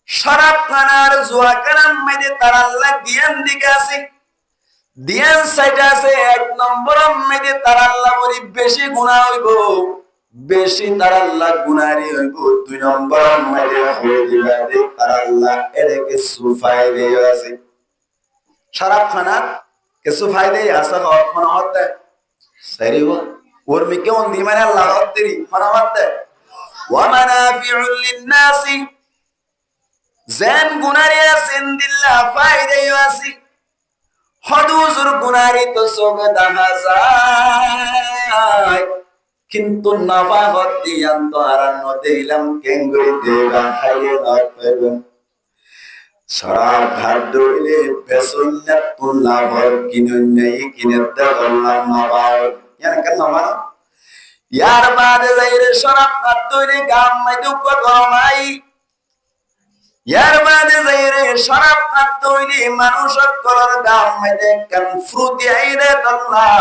শরাব খানার জুয়া খানার মধ্যে তার আল্লাহ দিয়ান দিকে আছে, দিয়ান সাইড আছে। এক নম্বর মধ্যে তার আল্লাহ বলি বেশি গুনাহ হইব, বেশি তার আল্লাহ গুনারি হইব। দুই নম্বর মধ্যে হইবে তার আল্লাহ এরকে সুফাইলে আছে। শরাব খানার কিছু ফায়দা আছে, খানা হতে সারিব ওর মি কেমন দি মানে আল্লাহ হতেরি খানা হতে ওয়া মানাফিউল লিন-নাসি, জান গুনারি আছেন দিল্লাহ ফায়দাই আছে। হদুজুর গুনারি তো সব দেখা যায়, কিন্তু নাফা হতে আন্ত আরান্ন দিলাম কেঙ্গুরি দেবা খাইয়ে না পাবেন। শরাব ঘাট দইলে বেসন্না তুল্লা ভর কিনুন নেই কিনে দেবল্লাহ নবাও ইয়ান কেন নবাও ইয়ার বাদে যাইরে শরাব ঘাট দইলে গাম মাই দুঃখ গরমাই, ইয়ার বাদে যাইরে শরাব ঘাট দইলে মানুষ কলর গাম মাই দেখেন ফ্রুতি আইরে আল্লাহ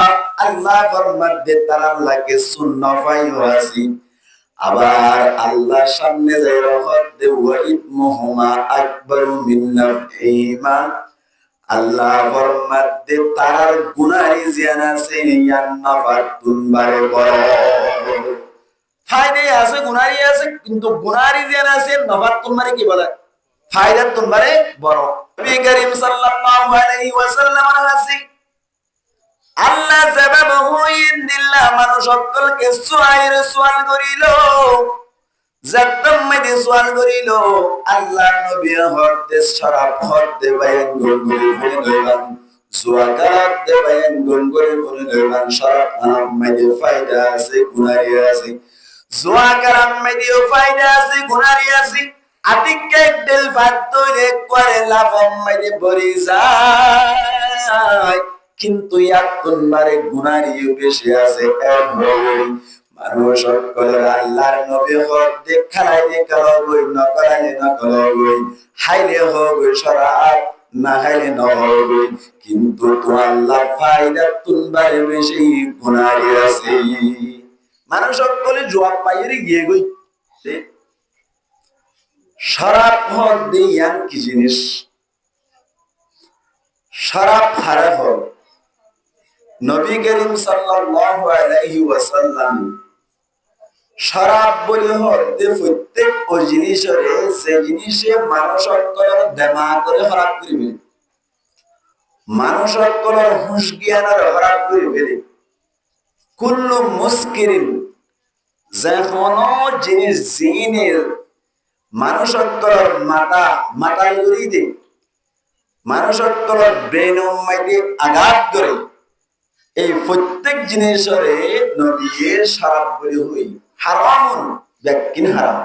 আল্লাহ ফরমান দে তারা লাগে সুন্নাহ পাইও আসি। আবার আল্লাহ সামনে যাই রহত দে ওয়া ইদমুহুমা আকবারু মিন নাফহিমা, আল্লাহ ফরমান দে তার গুনাহ জিয়ান আছে ইয়ান নাফাত তুনবারে বড় ফায়দা আছে, গুনাহই আছে, কিন্তু গুনাহই জিয়ান আছে নাফাত তুনবারে কি বলে ফায়দা তুনবারে বড়। নবী করিম সাল্লাল্লাহু আলাইহি ওয়াসাল্লাম আছে আল্লাহ জবাব হইন দিল্লাহ মানুষ সকলকে সুয়াল করিল, জাতম মধ্যে সুয়াল করিল আল্লাহ নবী হরতে শরাব হরতে বায়ান গঙ্গরি বলে গেলাম, সুয়া কারাতে বায়ান গঙ্গরি বলে গেলাম। শরাব নাম মধ্যে ফায়দা আছে গুনারি আছে, সুয়া কারাম মধ্যে ফায়দা আছে গুনারি আছে। আতিকে দিল ফাতরে করে লাভ মধ্যে বরি যায়, কিন্তু ইয়াতুনবারে গুনারিও বেশি আছে। এক নবী মানুষ সকলের আল্লাহর নবী হক দেখাইলে কলবই না করাইলে না কলবই, হাইলে হবে শরাব না হাইলে না হবে, কিন্তু তো আল্লাহ ফায়দা তুনবারে বেশি গুনারি আছে। মানুষ সকলে জবাব পাইরে গিয়ে গই শরাব হক দিয়ান কি জিনিস, শরাব হারাম হল। নবী করিম সাল্লাল্লাহু আলাইহি ওয়াসাল্লাম শরাব বলি হতে প্রত্যেক ও জিনিসের যে জিনিসে মানুষ সকলের দেমা করে খারাপ করিবে, মানুষ সকলের হুঁশ জ্ঞানের খারাপ করিবে। কুল্লু মুস্কিরিন, যে কোনো জিনিস জিনের মানুষ সকলের মাথায় করি দে, মানুষ সকলের ব্রেন মাইতে আঘাত করে, এই প্রত্যেক জিনিসের নবীর শরাব বলি হই হারাম। ব্যাকিন হারাম,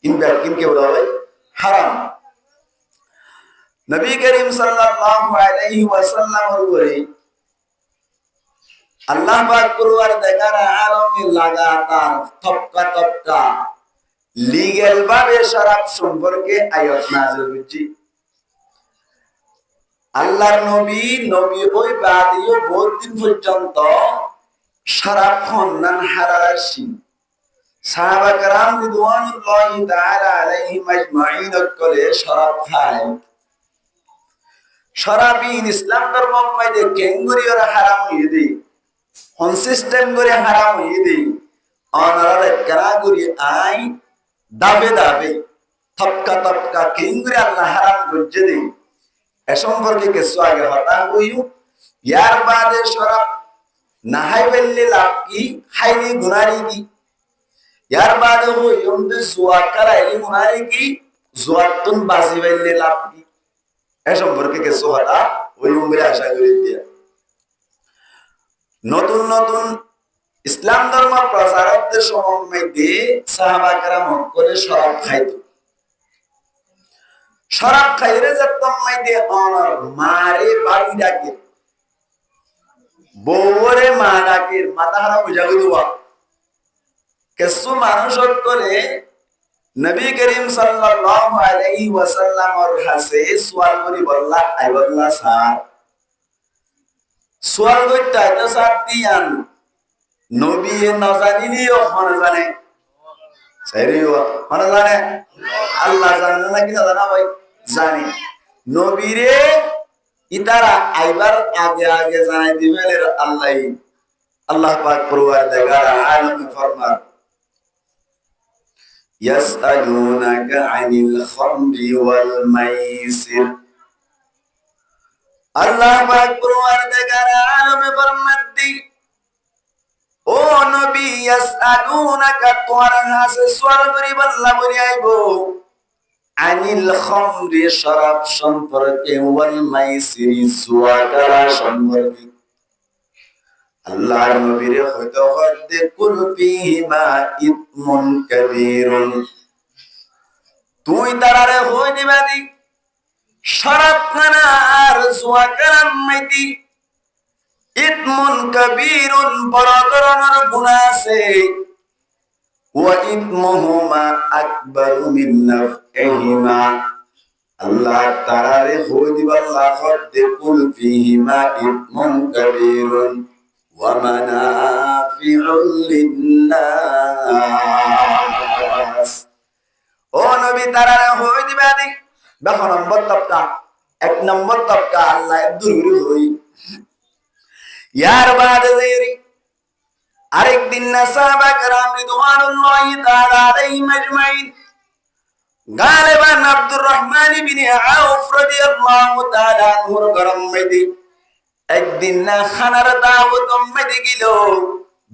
ইন ব্যাকিন কে বলা হয় হারাম। নবী করিম সাল্লাল্লাহু আলাইহি ওয়াসাল্লাম বলে আল্লাহ পাক কুরআন দেখার আলমে লাগাতার তপকা লিগ্যাল ভাবে শরাব সম্পর্কে আয়াত নাযিল হচ্ছে। আল্লাহর নবী ওই বাদিও বহুত দিন পর্যন্ত শরাব খান হারাসি, সাহাবা کرام রিদওয়ানুল্লাহি তাআলা আলাইহিম আজমাইন কলে শরাব খায়। শরাবিন ইসলাম ধর্ম মধ্যে কেঙ্গুরি আর হারাম হয়ে দেই, কনসিস্টেন্ট করে হারাম হয়ে দেই, অনারে কারাগুরি আই দাবে দাবে তপকা কেঙ্গুরি আল্লাহ হারাম করে দেই। এ সম্পর্কে কিছু আগে হতা হইও। ইয়ার বাদে শরাব নাহাই বললে লাভ কি, খাইলে গুনারি কি। ইয়ার বাদে হইও জুয়া করাইলে গুনারি কি, জুয়াতুন বাজি বললে লাভ কি। এ সম্পর্কে কিছু হতা হইও বলে আশা করি দিয়া। নতুন নতুন ইসলাম ধর্ম প্রচারকদের মধ্যে সাহাবা کرام করে শরাব খাইতো। শরাব খাইরে যতম মাইদে অনর মারে বাড়ি ডাকে, বউরে মা ডাকে, মাথা হারা বুঝা গেলুয়া। কিছু মানুষ করে নবী করিম সাল্লাল্লাহু আলাইহি ওয়াসাল্লামর কাছে সওয়াল করি বললা আই বললা স্যার সওয়াল করতে আইতা স্যার দিয়ান নবী না জানিলিও হন জানে সাইরিও হন জানে আল্লাহ জানে না কিনা জানা ভাই? জানি। নবীরে ইতারা আইবার আগে আগে জানাই দিবেন আল্লাহ। আল্লাহ পাক পরওয়ারদিগার আলম ফরমান ইয়াসআলুনাকা আনিল খামরি ওয়াল মাইসির। আল্লাহ পাক পরওয়ারদিগার আলম ফরমান দি ও নবী ইয়াসআলুনাকা তোরা কাছে সওয়াল করিব আল্লাহ বলি আইবো আনিল খামরি শরাব সম্পর্কে ওয়াল মাইসিরি জুয়া খেলা সম্পর্কে। আল্লাহর নবীর হয়তো হদ্দে কুল ফিহিমা ইসমুন কাবীরুন। তুই তারারে হই দিবাদি শরাব খানা আর জুয়া খেলার মাইতি ইসমুন কাবীরুন, বড় ধরনের গুনাহ আছে। ওয়া ইসমুহুমা আকবারু মিন নাফইহিমা। আল্লাহ তারারে হই দিবা আল্লাহ হদ্দে কুল ফিহিমা ইসমুন কাবীরুন ওয়া মানাফিউ লিন্নাস। ও নবী তারারে হই দিবা দি দেখো নম্বর তবকা, এক নম্বর তবকা আল্লাহ দূর হই ইয়ার বাদে দেরি। আরেকদিন না সাহাবা کرام রিদওয়ানুল্লাহি তাআলা আলাইহিম আজমাইন গালিবান আব্দুর রহমান ইবনে আউফ রাদিয়াল্লাহু তাআলা আনহুর গরম মেদি একদিন না খানার দাওয়াত মেদি গিল।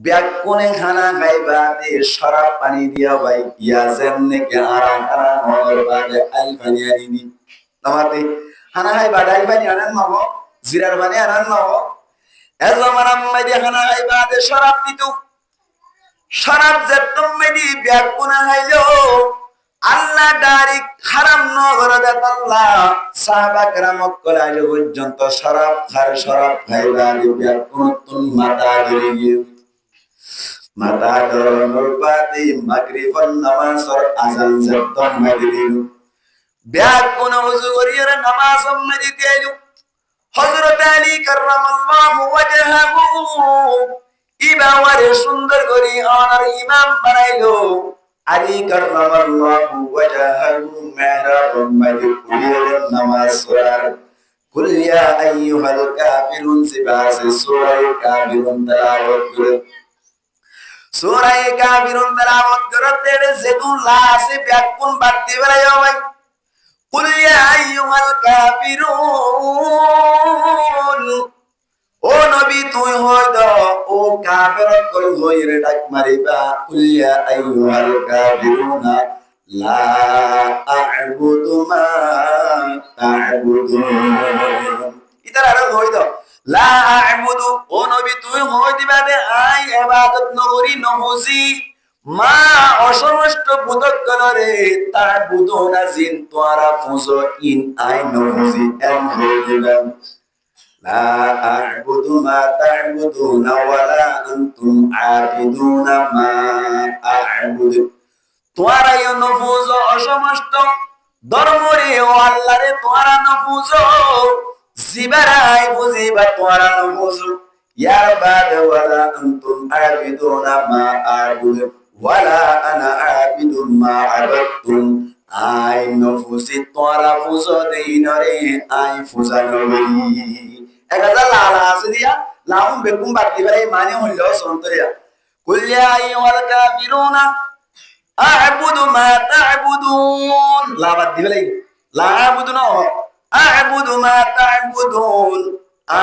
ব্যাকুনে খানা খাইবা দে শরাব পানি দিয়া ভাই ইয়া যেমনে কে আরাম আরাম হওয়ার বাদে আল পানি আনিনি তোমাতে খানা খাইবা ডাল পানি আনান মাগো জিরার পানি আনান মাগো। এজমারাম মেদি খানা খাইবা দে শরাব দিত। শরাব যেতম মেদি ব্যাকুনে খাইলো আল্লাহ ডাইরেক্ট হারাম নগর দেত আল্লাহ সাহাবা کرامক কলে আজ পর্যন্ত শরাব খাইবা দিবে কোন তুন মাতা ধরে গিয়ে মাতা ধরনোর বাদে মাগরিবর নামাজের আযান যেতম মেদি দিল। ব্যাকুনে ওযু করিয়া নামাজ মেদি দিল। হযরত আলী কাররামাল্লাহু ওয়াজহাহু ইবাওয়ারে সুন্দর করে ওনার ইমাম বানাইলো। আলী কাররামাল্লাহু ওয়াজহাহু মেহরাব মেদি কুলিয়ে নামাজ পড়ার কুল ইয়া আইয়ুহাল কাফিরুন সিবাসে সূরা কাফিরুন তেলাওয়াত করে। সূরা কাফিরুন তেলাওয়াত করতে যেদু লাসে ব্যাকুন বাড়তে বেরায় ভাই কুল ইয়া আইয়ুহাল কাফিরুন। ও নবী তুই হই দ ও কাফের কই হই রে ডাক মারিবা কুল ইয়া আইয়ুহাল কাফিরুনা লা আ'বুদু মা তা'বুদুন। ইতারা আর হই দ লা আ'বুদু ও নবী তুই হই দিবা দে আই ইবাদত নগরি নহজি মা অসমস্ত বুদক কলরে তা'বুদুনা জিন তোরা ফুজো ইন আই নহজি এম হই দিবা লা আ'বুদু মা তা'বুদুনা ওয়ালা আনতুম আ'বিদুনা মা আ'বুদু। তোরা ইও নফুজ অসমস্ত ধর্মরে ও আল্লাহরে তোরা নফুজ জিবারাই বুঝিবা তোরা নফুজ ইয়ার বাদ ওয়ালা আনতুম আ'বিদুনা মা আ'বুদু ওয়ালা আনা আ'বিদু মা আ'বাদতুম। আই নফুজি তোরা ফুজ দেইনরে আই ফুজানরি। একাজা লালা আছে দিয়া লাউম বেকুম বাতি বাই মানে হইলো সন্তরিয়া কুল ইয়া আইয়ুহাল কাফিরুনা আ'বুদু মা তা'বুদুন। লা বাদ দিবেলাই লা আ'বুদু না আ'বুদু মা তা'বুদুন।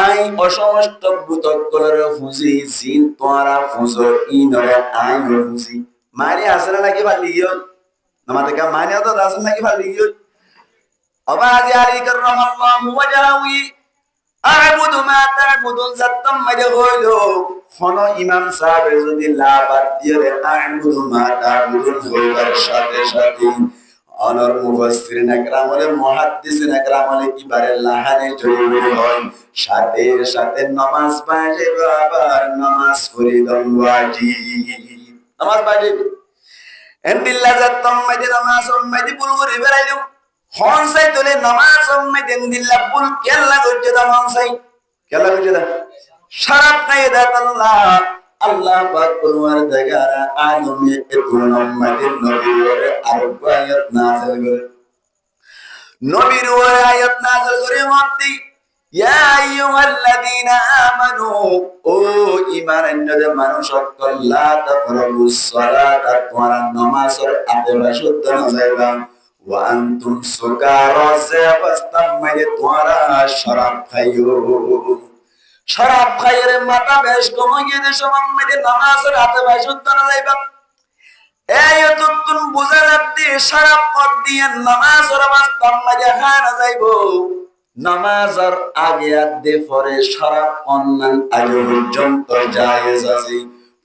আই অসমস্ত বুতক কলরে ফুজি জিন তোরা ফুজো ইনরে আই ফুজি মানে আসলে নাকি ভালি গিয়ে আমাদের কা মানে তো আসলে নাকি ভালি গিয়ে আবাজি আলী কাররামাল্লাহু ওয়াজহাহু আ'বুদু মা তা'বুদুন যাতম মাঝে হইলো কোন ইমাম সাহেব যদি লা বাদ দিয়ে আ'বুদু মা তা'বুদুন হইবার সাথে সাথে অনর মুফাসসিরিন একরাম ওয়ালে মুহাদ্দিসিন একরাম ওয়ালে কিবারে লাহানে জড়িয়ে হয় সাথে সাথে নামাজ পড়ে আবার নামাজ ফরিদন ওয়াজিব নামাজ পড়ে এন্ডিল্লা যাতম মাঝে নামাজ মাঝে বুলগুরি বেরাইলো হনসাই তোলে নামাজ মাঝে এন্ডিল্লা বুল কেল্লা গজ্জে দা হনসাই কেল্লা গজ্জে দা শরাব খাইয়ে দা আল্লাহ আল্লাহ পাক পরওয়ারদিগার আলমে এতুন উম্মতের নবীর উপরে আরো আয়াত নাযিল করে নবীর উপরে আয়াত নাযিল করে মতি ইয়া আইয়ুহাল্লাযীনা আমানু ও ঈমানদার মানুষ সকল লা তাকরাবুস সালাতা তোমরা নামাজের আগে শুদ্ধ না যাইবা ওয়া আনতুম সুকারা অবস্থায় মানে তোমরা শরাব খাইও শরাব খাইরে মাথা বেশ কমিয়ে দেশ মানে নামাজের আগে শুদ্ধ না যাইবা এই এতক্ষণ বুঝা যাচ্ছে শরাব পদ দিয়ে নামাজের অবস্থায় মানে হারা যাইবো নামাজের আগে আদে পরে শরাব অন্যান আগে পর্যন্ত জায়েজ আছে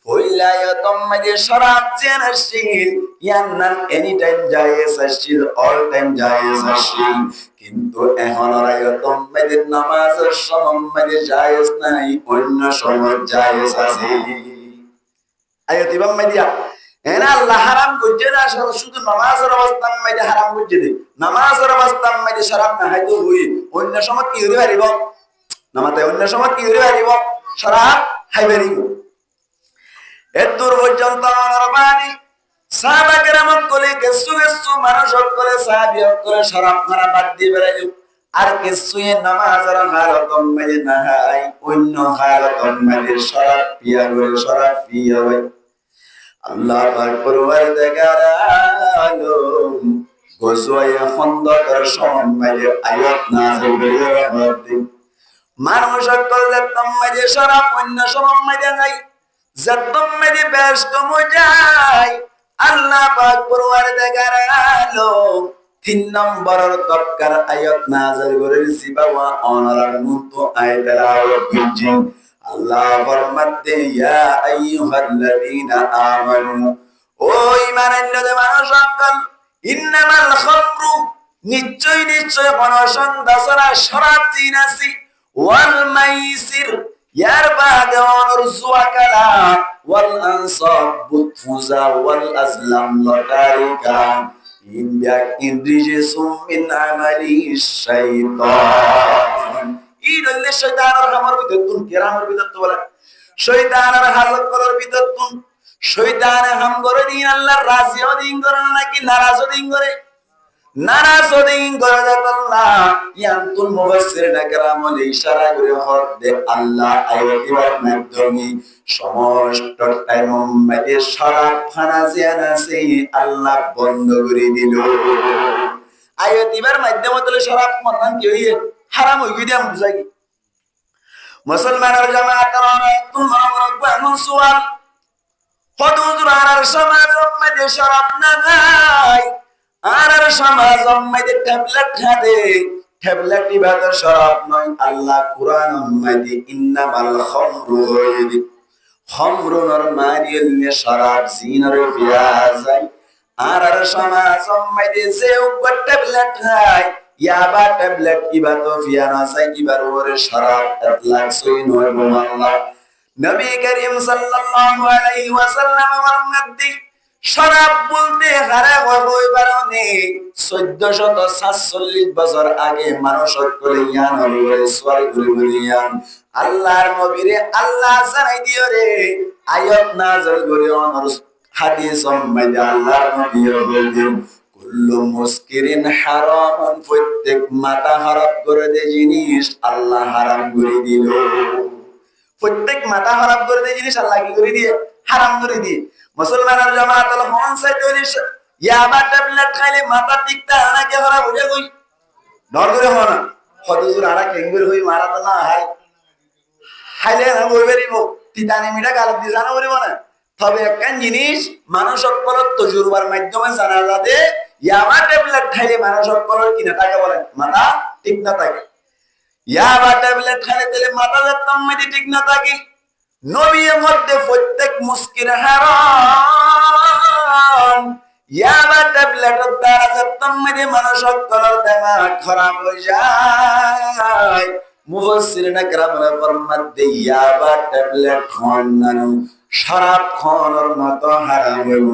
হইলায়তম মানে শরাব জেনাশীল ইয়ান্নান এনি টাইম জায়েজ আছে অল টাইম জায়েজ আছে কিন্তু এখন রায়তম মানে নামাজের সময় মানে জায়েজ নাই অন্য সময় জায়েজ আছে আয়াতিবাম মাইদিয়া এনা আল্লাহ হারাম করছে না শুধু নামাজের অবস্থান মাইদে হারাম করছে দে নামাজের অবস্থান মাইদে শরাব না খাইতে হই অন্য সময় কি হইতে পারিব নামাতে অন্য সময় কি হইতে পারিব শরাব খাইবে নি এদূর পর্যন্ত নরবানি সাহাবা কেরাম কলে কেসু কেসু মানুষ কলে সাহাবী কলে শরাব খানা বাদ দিয়ে বেরাইলো আর কেসুয়ে নামাজের হালতম মাইদে না হাই অন্য হালতম মাইদে শরাব পিয়া করে শরাব পিয়া হয় আল্লাহ পাক পরওয়ারদিগার আলম গজওয়ে খন্দকের সময় আয়াত নাযিল করে মানুষ সকল তম্মাজে শরাব অন্য সময় নাই যতম্মাজে বেশ কম যায় আল্লাহ পাক পরওয়ারদিগার আলম 3 নম্বরের তক্কার আয়াত নাযিল করে জিবাওয়া অনার মতো আয়াতের আয়াত বুঝিন আল্লাহ ফরমাতে ইয়া আইয়ুহাল্লাযীনা আমানু ও ঈমানদার মানুষ সকল ইন্নামাল খামরু নিশ্চয় বনসন্দাসরা শরাব জিনাসি ওয়াল মাইসির ইয়ার বাদে অনরজুয়াকালা ওয়াল আনসাব বুতফুজা ওয়াল আজলাম লতারিকা ইনরিজসুম মিন আমালি শাইতান ইদলে শয়তানের হামর বিদতুন কেরামের বিদত বলে শয়তানের হাজত করার বিদতুন শয়তানে হাম করে দিন আল্লাহর রাজি দিন করে নাকি নারাজ দিন করে নারাজ দিন করে আল্লাহ ইয়ান্তুল মুফাসসিরিন কেরাম ইশারা করে হদে আল্লাহ আয়াতিবার মাধ্যমে সমস্ত টাইম মধ্যে শরাব খানা জিয়ানা সেই আল্লাহ বন্ধ করে দিল আয়াতিবার মাধ্যমে তো শরাব মন্নান কি হইয়ে হারাম হই গিয়া বুঝাই মুসলমানের জামাতের তোমরা মরক এমন সুয়াল হুজুর আর সমাজ মধ্যে শরাব না নাই আর সমাজ মধ্যে ট্যাবলেট খাদে ট্যাবলেট ইবাদ শরাব নয় আল্লাহ কুরআন মধ্যে ইন্নামাল খামরু ওয়াইদি খামরুর মারিল শরাব জিনার ফিয়াজাই আর সমাজ মধ্যে যে ট্যাবলেট খায় ইয়াবা ট্যাবলেট ইবাতো ফিয়ানা সাই ইবার ওরে শরাব ইতলাক সই নয় আল্লাহ নবী করিম সাল্লাল্লাহু আলাইহি ওয়াসাল্লাম ফরমাতে শরাব বলতে হারা হই বারনে 1447 বছর আগে মানুষ সকলে ইয়ান হইরে সওয়াল করিয়ান আল্লাহর নবীরে আল্লাহ জানাই দিও রে আয়াত নাযিল করে অনর হাদিস সম্বন্ধে আল্লাহর নবী বলেন কুল্লু মুসকিরিন হারামান প্রত্যেক মাথা হারাম করে দে জিনিস আল্লাহ হারাম করে দিল প্রত্যেক মাথা হারাম করে দে জিনিস আল্লাহ কি করে দিয়ে হারাম করে দিয়ে মুসলমানের জামাত আল হন সাইদুল ইয়াবা ট্যাবলেট খাইলে মাথা টিকতা না কে হারাম হয়ে গই ডর করে হয় না হুজুর আরা কেঙ্গুর হই মারা তো না হাই হাইলে না হই বেরিব তিতানি মিটা গাল দি জানা বলিব না তবে একটা জিনিস মানুষ সকলের তজুরবার মাধ্যমে জানা যাবে ইয়াবা ট্যাবলেট খাইলে মানুষ সকলের কি না থাকে বলে মাথা ঠিক না থাকে ইয়াবা ট্যাবলেট খাইলে তাহলে মাথা যতম মধ্যে ঠিক না থাকে নবীর মধ্যে প্রত্যেক মুস্কির হারাম ইয়াবা ট্যাবলেটের দ্বারা যতম মধ্যে মানুষ সকলের দিমাগ খারাপ হয়ে যায় মুফাসসিরিন কেরাম ফরমাতে ইয়াবা ট্যাবলেট খাওয়ানো শরাব খাওয়ানোর মতো হারাম হইব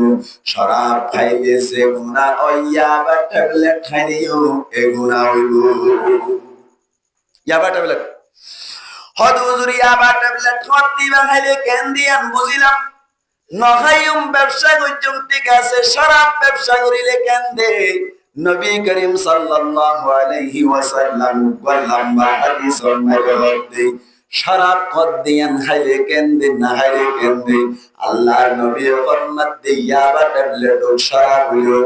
শরাব খাইলে সে গুনাহ ইয়াবা ট্যাবলেট খাইলেও এ গুনাহ হইব ইয়াবা ট্যাবলেট হয়তো হুজুর ইয়াবা ট্যাবলেট খাওয়ার দিবা খাইলে কেন দিয়ান বুঝিলাম নখাইম ব্যবসা করছুম ঠিক আছে শরাব ব্যবসা করিলে কেন দে নবী করিম সাল্লাল্লাহু আলাইহি ওয়াসাল্লাম লম্বা হাদিস মধ্যে শরাব কদ দিয়ান খাইলে কেন দে না খাইলে কেন দে আল্লাহর নবী ফরমাত ইয়াবা ট্যাবলেট ও শরাব হইলো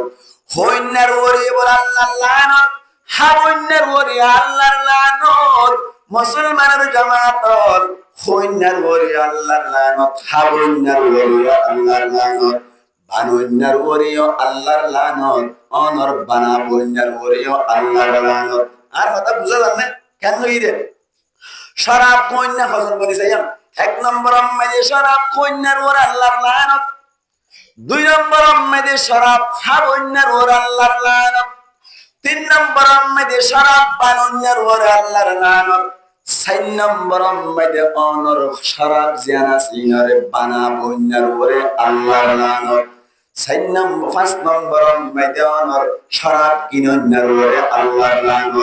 হইনার ওরে বল আল্লাহর লানত হাবইনার ওরে আল্লাহর লানত মুসলমানের জামাত হইনার ওরে আল্লাহর লানত হাবইনার ওরে আল্লাহর লানত বানুইনার ওরে আল্লাহর লানত অনর বানাবইনার ওরে আল্লাহর লানত আর কথা বুঝা যান না কেন হইরে শরাব কইনা হজর বলিছে এক নম্বর আম্মাইয়ে শরাব কইনার ওরে আল্লাহর লানত দুই নম্বর আম্মাইয়ে শরাব হাবইনার ওরে আল্লাহর লানত তিন নম্বর আম্মাইয়ে শরাব বানুইনার ওরে আল্লাহর লানত চার নম্বর আম্মাইয়ে অনর শরাব জিয়ানা সিনারে বানাবইনার ওরে আল্লাহর লানত পাঁচ নম্বর আম্মাইয়ে অনর শরাব কিনইনার ওরে আল্লাহর লানত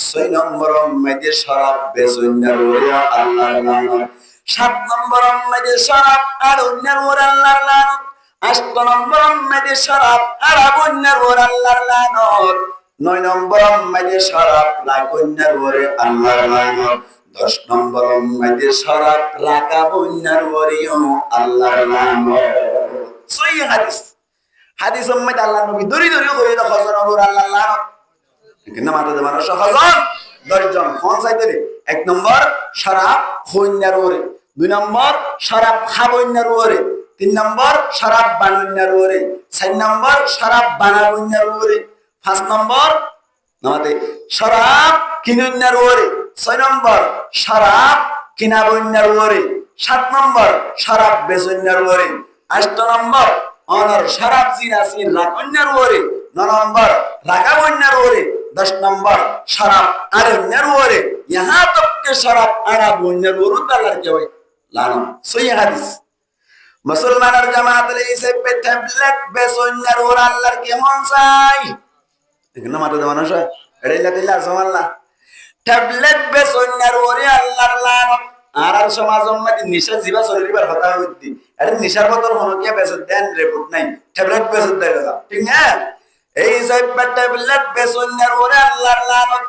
ছয় নম্বর আম্মাইয়ে শরাব বেচইনার ওরে আল্লাহর লানত সাত নম্বর আম্মাইয়ে শরাব আড়ইনার ওরে আল্লাহর লানত আট নম্বর আম্মাইয়ে শরাব আড়াবইনার ওরে আল্লাহর লানত নয় নম্বর আম্মাইয়ে শরাব রাগইনার ওরে আল্লাহর লানত 10 নম্বর আম্মাইয়ে শরাব রাগাবইনার ওরে আল্লাহর লানত সহিহ হাদিস উম্মত আল্লাহর নবী দরি দরি কইরা দাও হযর ওরে আল্লাহর লানত কিন্তু মাথাতে মানুষ হযর 10 জন কোন চাইতে এক নম্বর শরাব খইনার ওরে দুই নম্বর শরাব খাবইনার ওরে তিন নম্বর শরাব বানাইনার ওরে চার নম্বর শরাব বানাবইনার ওরে পাঁচ নম্বর নামাতে শরাব কিনইনার ওরে ছয় নম্বর শরাব কিনাবইনার ওরে সাত নম্বর শরাব বেচইনার ওরে আট নম্বর অনর শরাব জিনাসির রাখইনার ওরে নয় নম্বর রাগাবইনার ওরে 10 নম্বর শরাব আড়ইনার ওরে ইহা তক কে শরাব আড়াবইনার ওরে আল্লাহর কে ভাই লানত সহিহ হাদিস মুসলমানের জামাত লইছে পে ট্যাবলেট বেচইনার ওরে আল্লাহর কে মন চাই এখানে মাথা দেওয়া মানুষ এটাই লাগিলা সুবহানাল্লাহ ট্যাবলেট বেচইনার ওরে আল্লাহর লানত আর সমাজ উম্মতি নিশা জিবা শরীরবার হতা হইতি আরে নিশার বদল হনো কে বেচ দেন রিপোর্ট নাই ট্যাবলেট বেচ দেলা ঠিক না এই সাইবা ট্যাবলেট বেচইনার ওরে আল্লাহর লানত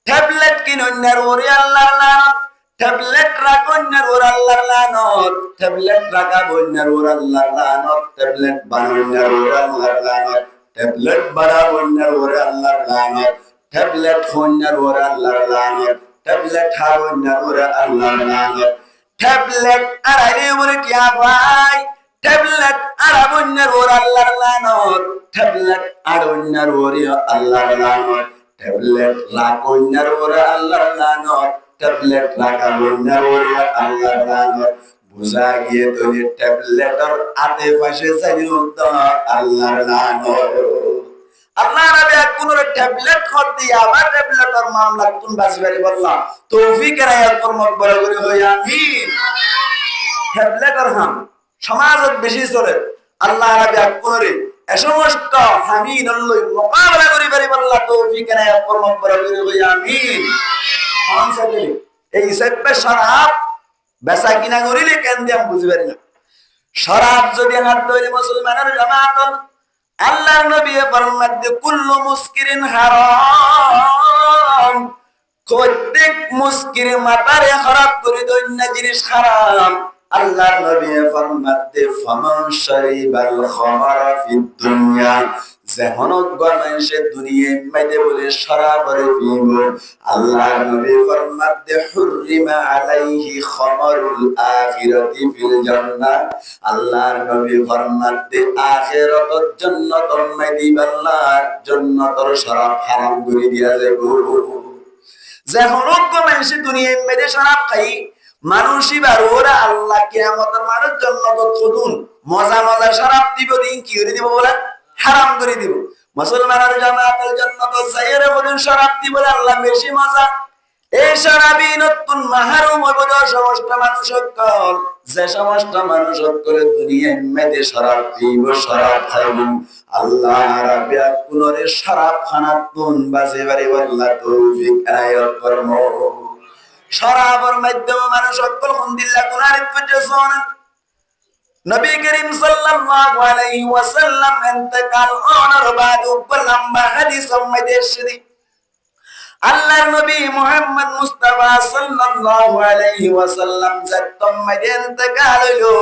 ট্যাবলেট কিনইনার ওরে আল্লাহর লানত ট্যাবলেট রাখইনার ওরে আল্লাহর লানত ট্যাবলেট রাখাবইনার ওরে আল্লাহর লানত ট্যাবলেট বানাইনার ওরে আল্লাহর লানত ট্যাবলেট বানাবইনার ওরে আল্লাহর লানত ট্যাবলেট খইনার ওরে আল্লাহর লানত ট্যাবলেট খাওয়াইনার ওরে আল্লাহর লানত ট্যাবলেট আড়াইলে ওরে কি ভাই ট্যাবলেট আড়াবইনার ওরে আল্লাহর লানত ট্যাবলেট আড়ইনার ওরে আল্লাহর লানত ট্যাবলেট রাখইনার ওরে আল্লাহর লানত ট্যাবলেট রাখাবইনার ওরে আল্লাহর লানত বুঝা গিয়ে তো ট্যাবলেটর আতে পাশে চাইল তো আল্লাহর লানত আল্লাহ নবী কোন ট্যাবলেট খত দিয়া আবার ট্যাবলেটর মামলা কোন বাসবারি বললা তৌফিকের আয়াত কর্মক বড় করে হই আমিন ট্যাবলেটর হাম সমাজত বেশি চলে আল্লাহ নবী কোন রে এ সমস্ত হামিন আল্লাহ মোকাবেলা করি পারি বললা তৌফিকের আয়াত কর্মক বড় করে হই আমিন কোন সাথে এই সেপে শরাব বেচা কিনা করিলে কেন দিয়ে আমি বুঝি পারি না শরাব যদি হাত ধরে মুসলমানের জামাত আল্লাহর নবী ফরমান যে কুল্লু মুসকিরিন হারাম প্রত্যেক মুসকির মাতারে খারাপ করে দন্য জিনিস হারাম আল্লাহর নবী ফরমান যে ফামান শারিবাল খামারা ফিদ দুনিয়া যেহনক গণাইছে দুনিয়ায় মাইদে বলে শরাবরে পিব আল্লাহর নবী ফরমান যে হুররিমা আলাইহি খামারুল আখিরাতি ফিল জান্নাহ আল্লাহর নবী ফরমান যে আখিরাতের জান্নাতের মাইদি আল্লাহর জান্নাতের শরাব হারাম করে দিয়া যাবে যেহনক গণাইছে দুনিয়ায় মাইদে শরাব খাই মানুষই বার ওরা আল্লাহ কিয়ামতের মানুষ জান্নাত খুদুন মজা মজা শরাব দিব দিন কি করে দিব বলে হারাম করে দিব মুসলমানের জামাতের জান্নাত যাইরে বলেন শরাব দিব আল্লাহ বেশি মজা এই শরাবি নতুন মাহরুম হইব সমস্ত মানুষ সকল যে সমস্ত মানুষ সকল দুনিয়ায় মেদে শরাব পিব শরাব খাইব আল্লাহ রাব্বিয়া কুনরে শরাব খানা তুন বাজে বাড়ি আল্লাহ তৌফিক আয়াত কর্ম শরাবের মাধ্যমে মানুষ অকল হুন্দিল্লা গুনার পর্যন্ত নবী করিম সাল্লাল্লাহু আলাইহি ওয়াসাল্লাম ইন্তেকাল ওনার বাদ লম্বা হাদিস মধ্যে এসেছে আল্লাহর নবী মুহাম্মদ মুস্তাফা সাল্লাল্লাহু আলাইহি ওয়াসাল্লাম যখন মধ্যে ইন্তেকাল হলো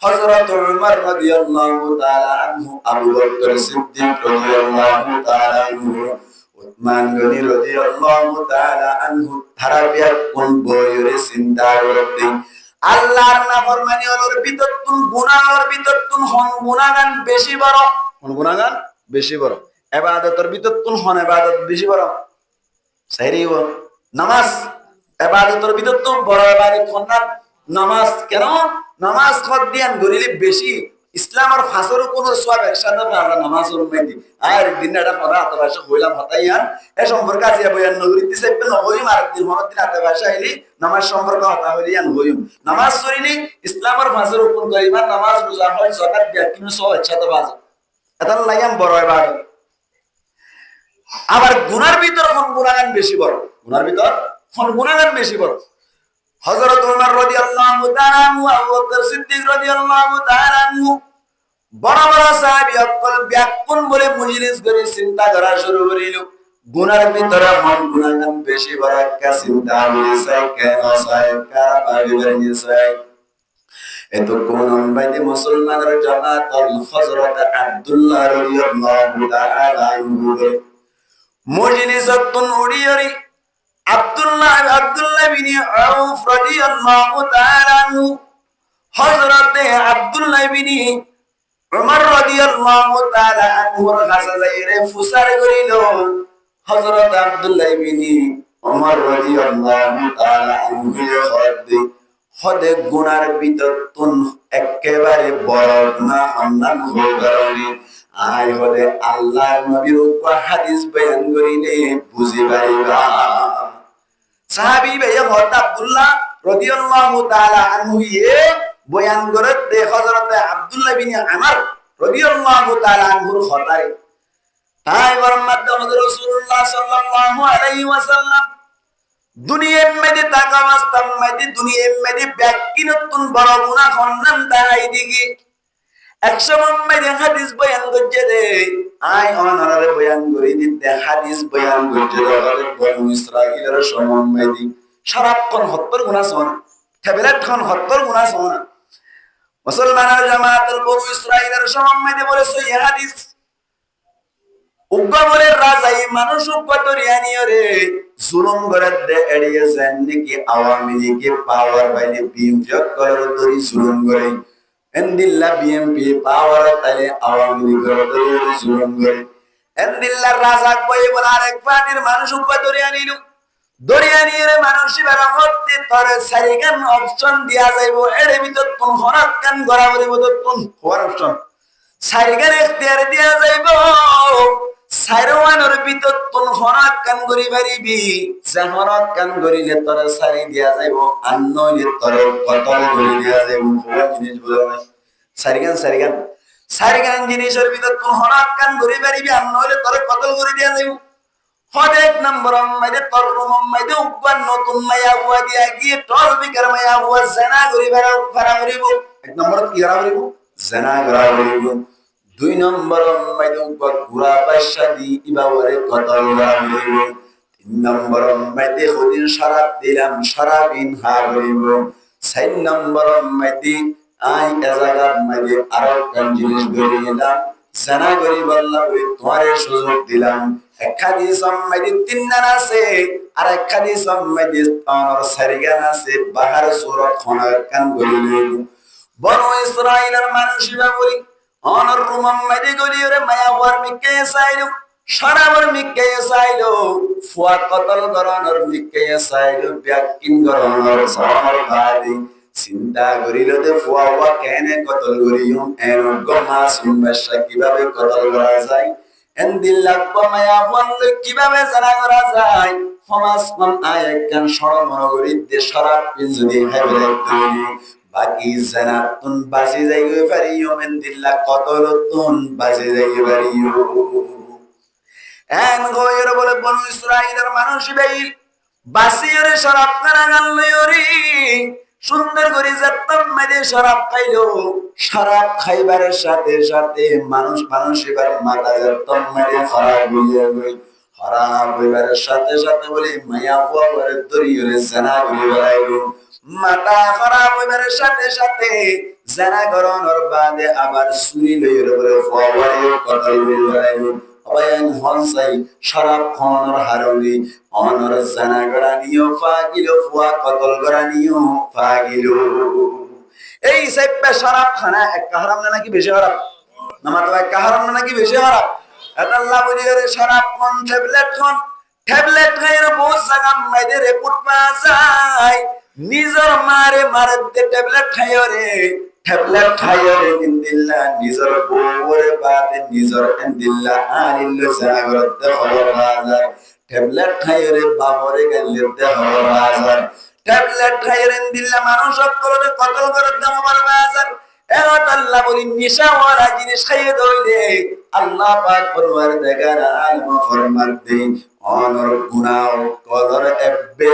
হযরত উমর রাদিয়াল্লাহু তাআলা আনহু আবু বকর সিদ্দিক রাদিয়াল্লাহু তাআলা আনহু উসমান গনি রাদিয়াল্লাহু তাআলা আনহু তারাবিয়া কোন বয়রে চিন্তা করতে আল্লাহর নাফরমানি ওর ভিতর তুন গুনাহর ভিতর তুন হন গুনাহগান বেশি বড় হন গুনাহগান বেশি বড় ইবাদতের ভিতর তুন হন ইবাদত বেশি বড় সাইরিও নামাজ ইবাদতের ভিতর তো বড় ইবাদত হন নামাজ কেন নামাজ খত দিয়ান গরিলে বেশি ইসলামের ফাসর কোন সওয়াব একসাথে আমরা নামাজ উম্মতি আর দিনটা পড়া তো ভাষা হইলাম হতাইয়ান এ সম্পর্কে আছে বয়ান নগরী দিছে পেন হই মার দিন মনত দিন আতে ভাষা হইলি নামাজ সম্পর্ক হতা হইলিয়ান হইম নামাজ সরিনি ইসলামের ফাসর কোন কইমান নামাজ রোজা হয় যাকাত দিয়া কিন্তু সব একসাথে বাজ এটা লাগাম বড় ইবাদত আবার গুনার ভিতর কোন গুনাহগান বেশি বড় গুনার ভিতর কোন গুনাহগান বেশি বড় হযরত ওমর রাদিয়াল্লাহু তাআলা আনহু আবু বকর সিদ্দিক রাদিয়াল্লাহু তাআলা আনহু বড় বড় সাহাবী অকল ব্যাকুল বলে মজলিস করে চিন্তা করা শুরু করিল গুনার ভিতরে কোন গুনাহগান বেশি বড় একটা চিন্তা হইছে কেন সাহেব কারা ভাবিবেন সাহেব এত কোন বাইতে মুসলমানের জামাত হযরত আব্দুল্লাহ রাদিয়াল্লাহু তাআলা আনহু মজলিসাতুন উড়িয়রি আব্দুল্লাহ বিন আউফ রাদিয়াল্লাহু তাআলা আনহু হযরত আব্দুল্লাহ বিন উমর রাদিয়াল্লাহু তাআলা আনহুর কাছে যাইরে ফুসার করিল হযরত আব্দুল্লাহ বিন উমর রাদিয়াল্লাহু তাআলা আনহু হদে গুনার ভিতর তুন একেবারে বড় গুনাহ হন্নান হয়ে গেল আয় হদে আল্লাহর নবীর উপর হাদিস বয়ান করিলে বুঝি পাইবা সাহাবী ভাই হযরত আব্দুল্লাহ রাদিয়াল্লাহু তাআলা আনহু বয়ান করে দে হযরত আব্দুল্লাহ বিন আমর রাদিয়াল্লাহু তাআলা আনহুর খতারে তাই বরমাদ রাসূলুল্লাহ সাল্লাল্লাহু আলাইহি ওয়াসাল্লাম দুনিয়ার মধ্যে তাকামাস্তাম মধ্যে দুনিয়ার মধ্যে ব্যক্তিনতুন বড় গুনাহ খন্ডন দাঁড়াই দিকে একশো মধ্যে হাদিস বয়ান করছে রে আই অনারে বয়ান করে দিতে হাদিস বয়ান করছে রে বনু ইসরাইলের সম্বন্ধে সারাক্ষণ 70 গুনাহ শোনা ট্যাবলেট খান 70 গুনাহ শোনা মুসলমানের জামাতের বনু ইসরাইলের সম্বন্ধে বলেছে এই হাদিস উগ্রবরের রাজাই মানুষ উপতরিয়ানিও রে জুলুম করে দে এড়িয়ে যান নাকি আওয়ামী লীগের পাওয়ার বাইরে বিএনপি করার দরি জুলুম করে এন্দিল্লা বিএনপি পাওয়ার তাইলে আওয়ামী লীগের দরি জুলুম করে এন্দিল্লা রাজা কই বলে আরেক পানির মানুষ উপতরিয়ানিলো দরিয়ানির মানুষ বের হতে তরে সারিগান অপশন দিয়া যাইবো এর ভিতর কোন হরাত কান গরাবরি মতো কোন হওয়ার অপশন সারিগান এখতিয়ার দিয়া যাইবো সাইরওয়ানোর ভিতর কোন হরাত কান গরি বাড়িবি যে হরাত কান গরিলে তরে সারি দিয়া যাইবো আর নইলে তরে কতল গরি দিয়া যাইবো কোন জিনিস বলে না সারিগান জিনিসের ভিতর কোন হরাত কান গরি বাড়িবি আর নইলে তরে কতল গরি দিয়া যাইবো এক নম্বর মাইদে তররুম মাইদে উপান নতুন মায়া হুয়া দিয়া গিয়ে টল বিকার মায়া হুয়া জানা করি ভাড়া করিব এক নম্বর কি করা করিব জানা করা করিব দুই নম্বর মাইদে উপা ঘুরা পয়সা দি ইবাওরে কতল করা করিব তিন নম্বর মাইদে হদিন শরাব দিলাম শরাবিন হা করিব চার নম্বর মাইদে আই এজাগার মাইদে আরো কোন জিনিস গরিলাম জানা করি বললাম ওই তোমারে সুযোগ দিলাম এক হাদিস সম্মাদি তিন নাম আছে আর এক হাদিস সম্মাদি তার সারিগান আছে বাহার সূরা খানার কান গলিলে বনু ইসরাইলের মানুষরা বলি অনর রুমাম্মাদি গলিরে মায়া ওয়ার মিকে সাইলো শরাবর মিকে সাইলো ফুয়া কতল গরনর মিকে সাইলো ব্যাকিন গরনর সর বাদি চিন্তা করিল দে ফুয়া ওয়া কেনে কতল গরিয়ম এন গমা সুমবাসা কিভাবে কতল করা যায় এন্দিল্লাহ মায়া বললে কিভাবে জানা করা যায় সমাজ কোন আয়াকান সরমনগরীর দে শরাব পিন যদি হেবলে তৈরি বাকি জানাতুন বাসি যাইবে পারিও এন্দিল্লাহ কতলতুন বাসি যাইবে পারিও এন গয়র বলে বনু ইসরাইলের মানুষ ভাই বাসিয়রে শরাব খানা গাল্লয়রি সুন্দর করে যেতাম মেয়েদের শরাব খাইলো শরাব খাইবার সাথে সাথে মানুষ এবার মাথা যেতাম মেয়েদের খারাপ হইয়া গই খারাপ হইবার সাথে সাথে বলে মায়া ফুয়া করে দরিয়রে জানা বলে বেড়াইলো মাথা খারাপ হইবার সাথে সাথে জানা গরনের বাদে আবার চুরি লইরে বলে ফুয়া বলে কথা বলে বেড়াইলো অয়ন হনসাই শরাব খাওয়ানোর হারলি অনর জানা গড়ানিও ফাগিলো ফুয়া কতল গড়ানিও ফাগিলো এই সাইপে শরাব খানা একটা হারাম না নাকি বেশি হারাম নামা তো একটা হারাম না নাকি বেশি হারাম এটা আল্লাহ বলি করে শরাব কোন ট্যাবলেট খাইরে বহুত জায়গা মাইদের রিপোর্ট পাওয়া যায় নিজর মারে মারতে ট্যাবলেট খাইও রে ট্যাবলেট খাইও রে ইনদিল্লাহ নিজর বউরে বাদে নিজর ইনদিল্লাহ আলিল্লাহ সাগরতে খবর বাজার ট্যাবলেট খাইও রে বাবরে গালিতে খবর বাজার ট্যাবলেট খাইও রে ইনদিল্লাহ মানুষ করে কতল করে দাম বাজার এত আল্লাহ বলি নিশাওয়ালা জিনিস খাইয়ে দইলে আল্লাহ পাক পরওয়ারদিগার আলম ফরমাতে অনর গুনাহ কদর এব্বে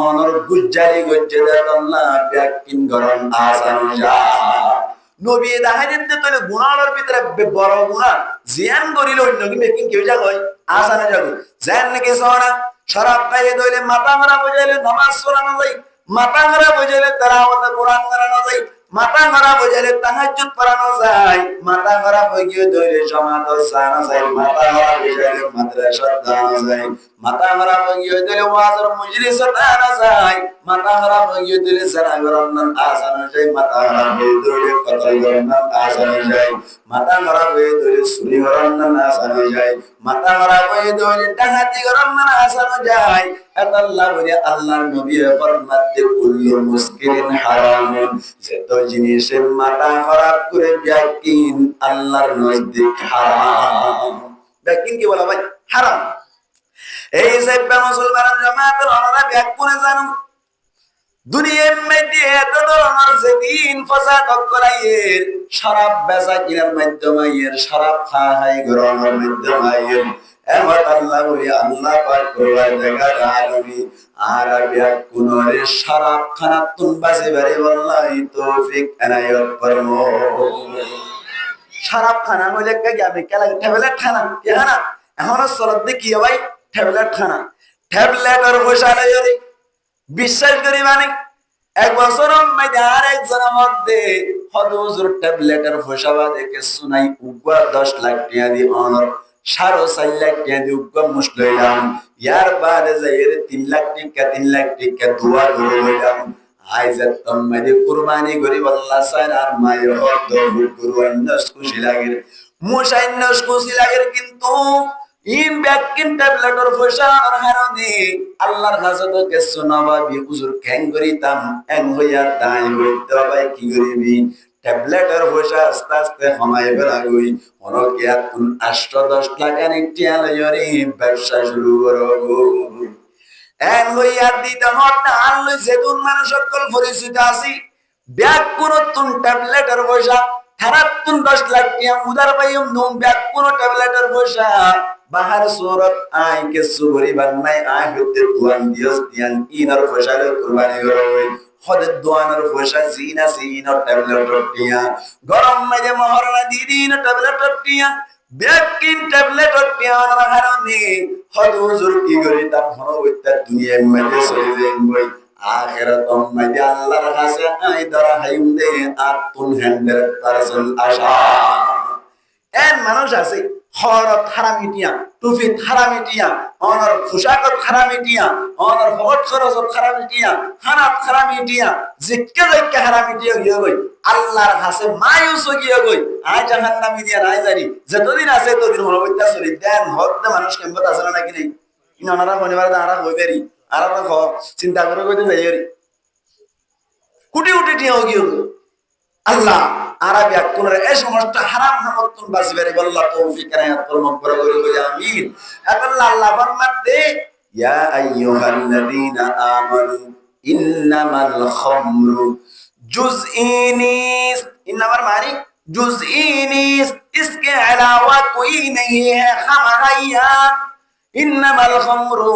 অনর গুজ্জারি গজ্জে আল্লাহ ব্যাকিন গরম আসান যা নবী দাহাইতে তলে গুনাহর ভিতরে বড় গুনাহ জিয়ান করিল অন্য কি মেকিং কেউ যা কই আসানে যাবে জান নাকি সোনা শরাব খাইয়ে দইলে মাথা মারা বজাইলে নামাজ পড়ানো যায় মাথা মারা বজাইলে তেলাওয়াত কোরআন করানো যায় মাথা খারাপ হয়ে গেলে তাহাজ্জুদ পড়ানো যায় মাথা খারাপ হয়ে গিয়ে দইলে জামাত সানা যায় মাথা খারাপ হয়ে গেলে মাদ্রাসা দানা যায় মাথা খারাপ হয়ে গিয়ে দইলে ওয়াজের মজলিস দানা যায় মাথা খারাপ হয়ে গিয়ে দইলে সারা গরমন আসান যায় মাথা খারাপ হয়ে দইলে কতল গরমন আসান যায় মাথা খারাপ হয়ে দইলে সুরি গরমন আসান যায় মাথা খারাপ হয়ে দইলে ডাকাতি গরমন আসান যায় আল্লাহ বলে আল্লাহর নবী ফরমাতে কুল্লু মুসকিরিন হারাম যত জিনিসের মাথা খারাপ করে ব্যাকিন আল্লাহর নজদিক হারাম ব্যাকিন কি বলা ভাই হারাম এই যে মুসলমান জামাতের ওনারা ব্যাক করে জানো দুনিয়ার মধ্যে এত ধরনের যেদিন ফাসাদ করাইয়ের শরাব বেচা কিনার মাধ্যমে এর শরাব খাই গ্রহণের মাধ্যমে এমত আল্লাহ বলি আল্লাহ পাক পরওয়ারদিগার আলামিন আরবিয়া কুনরে শরাব খানা তুন বাসে বারে wallahi তৌফিক এনায়ত ফরমো শরাব খানা হইলে কি আমি কেলা ট্যাবলেট খানা কেনা এখন সরদ দেখি ভাই ট্যাবলেট খানা ট্যাবলেট আর বসালে রে বিশ্বাস করি মানে এক বছরের মধ্যে আরেকজনের মধ্যে হদুজুর ট্যাবলেটের ফসাবা দেখে শুনাই উগা 10 লাখ টাকা দিয়ে অনর 4.5 লাখ টাকা দিয়ে উগা মুসলাম ইয়ার বাদে যাইরে 3 লাখ টাকা দোয়া করে হইলাম আইজাত তম্মাদি কুরবানি করি আল্লাহ সাইর আর মায়ের হদ কুরবানি খুশি লাগে মুশাইন খুশি লাগে কিন্তু ইন ব্যাকিন ট্যাবলেটর ফসার হারনে আল্লাহর হাজত কে সুনাবাবি হুজুর কেন করিতাম এন হইয়া তাই হইতে ভাই কি করিবি ট্যাবলেটর ফসা আস্তে আস্তে কমাই বেরাগই অনকিয়া কোন 8-10 লাখ আনি টিয়া লইরি ব্যবসা শুরু করব এন হইয়া দিতে হট আল্লাহ যেদুন মানুষ সকল পরিচিত আছি ব্যাক কোন তুন ট্যাবলেটর ফসা থারাতুন 10 লাখ টিয়া উদার পাইম নুম ব্যাক কোন ট্যাবলেটর ফসা বাহার সুরত আই কে সুগরি বান্নাই আই হতে দুয়ান দিয়স দিয়ান ইনার ফসালে কুরবানি করবে খদ দুয়ানের ফসা জিনা সিনার ট্যাবলেট টিয়া গরম মেজে মহরনা দিদিন ট্যাবলেট টিয়া ব্যাকিন ট্যাবলেট টিয়া না হারনি খদ হুজুর কি করি তা হনো হইতা দুনিয়া মেজে চলে যাই আখিরাত মেজে আল্লাহর কাছে I দরা হাইম they R Tun 100% Asha N মানুষ আছে হরত হারামিটিয়া টুফিত হারামিটিয়া অনর পোশাকত হারামিটিয়া অনর ভগত খরচত হারামিটিয়া খানাত হারামিটিয়া জিক্কে জিক্কে হারামিটিয়া গিয়ে গই আল্লাহর কাছে মায়ুস গিয়ে গই আই জাহান্নামী দিয়া নাই জানি যতদিন আছে ততদিন হরবইতা চলি দেন হরতে মানুষ কেমত আছে না কি নাই ইনারা মনেবার দাঁড়া হই বেরি আর চিন্তা করে কইতে যাইরি কুটি উঠি টিয়া গিয়ে আল্লাহ আরবিয়া কোনরে এই সমস্ত হারাম হারামতুন বাসিবারে আল্লাহ তৌফিক এনায়াত ফরমান করে বলি আমিন আল্লাহ আল্লাহ ফরমান দে ইয়া আইয়ুহাল্লাযীনা আমানু ইন্নামাল খামরু जुज़ईनीस इन्नमर मानी जुज़ईनीस इसके अलावा कोई नहीं है खमरैया ইন্নামাল খামরু